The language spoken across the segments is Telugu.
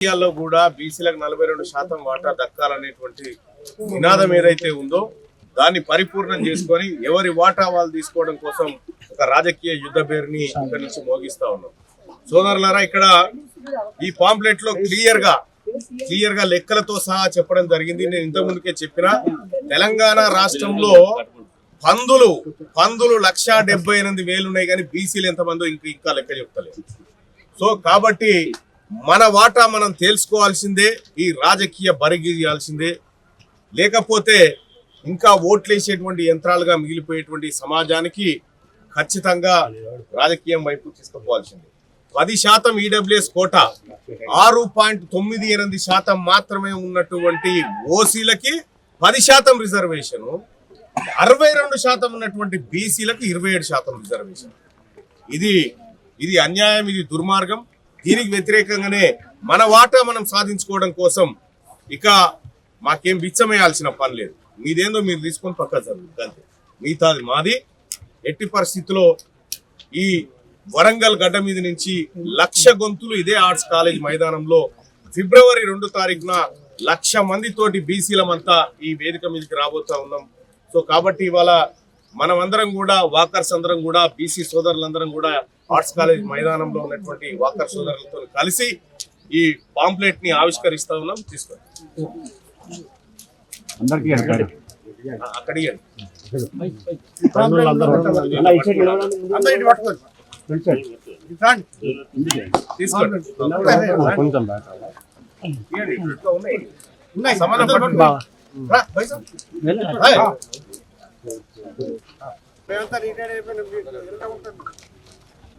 రాజకీయాల్లో కూడా బీసీలకు 42% వాటా దక్కాలనేటువంటి నినాదం ఏదైతే ఉందో దాన్ని పరిపూర్ణం చేసుకొని ఎవరి వాటా వాళ్ళు తీసుకోవడం కోసం ఒక రాజకీయ యుద్ధ పేరుని ఇక్కడి నుంచి మోగిస్తా ఉన్నాం. సోదరులారా, ఇక్కడ ఈ పాంప్లెట్ లో క్లియర్ గా లెక్కలతో సహా చెప్పడం జరిగింది. నేను ఇంత ముందుకే చెప్పిన తెలంగాణ రాష్ట్రంలో పందులు 1,78,000 ఉన్నాయి, కానీ బీసీలు ఎంతమందో ఇంకా లెక్క చెప్తలేదు. సో కాబట్టి మన వాటా మనం తెలుసుకోవాల్సిందే, ఈ రాజకీయ బరిగీయాల్సిందే. లేకపోతే ఇంకా ఓట్లేసేటువంటి యంత్రాలుగా మిగిలిపోయేటువంటి సమాజానికి ఖచ్చితంగా రాజకీయం వైపు తీసుకుపోవాల్సిందే. 10% ఈడబ్ల్యూఎస్ కోటా, 6.98% మాత్రమే ఉన్నటువంటి ఓసీలకి 10% రిజర్వేషన్, 62% ఉన్నటువంటి బీసీలకు 27% రిజర్వేషన్. ఇది అన్యాయం, ఇది దుర్మార్గం. దీనికి వ్యతిరేకంగానే మన వాటా మనం సాధించుకోవడం కోసం ఇక మాకేం బిచ్చమేయాల్సిన పని లేదు. మీదేందో మీరు తీసుకొని పక్క జరుగుతుంది అంతే, మిగతాది మాది. ఎట్టి పరిస్థితుల్లో ఈ వరంగల్ గడ్డ మీద నుంచి 1,00,000 గొంతులు ఇదే ఆర్ట్స్ కాలేజ్ మైదానంలో ఫిబ్రవరి 2వ తారీఖున 1,00,000 మందితోటి బీసీలమంతా ఈ వేదిక మీదకి రాబోతా ఉన్నాం. సో కాబట్టి ఇవాళ మనమందరం కూడా వాకర్స్ అందరం కూడా బీసీ సోదరులందరం కూడా ఆర్ట్స్ కాలేజ్ మైదానంలో ఉన్నటువంటి వాకర్ సోదరులతో కలిసి ఈ పాంప్లెట్ ని ఆవిష్కరిస్తా ఉన్నాం. తీసుకోండి, అక్కడికి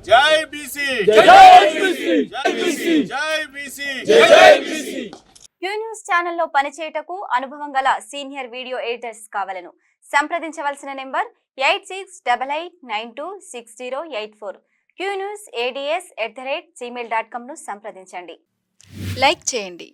జై బీసీ, జై బీసీ, జై బీసీ, జై బీసీ, జై బీసీ. క్యూ న్యూస్ ఛానల్లో పనిచేయటకు అనుభవం గల సీనియర్ వీడియో ఎడిటర్స్ కావాలను సంప్రదించవలసిన నెంబర్ 8688926084. qnewsads@gmail.com ను సంప్రదించండి. లైక్ చేయండి.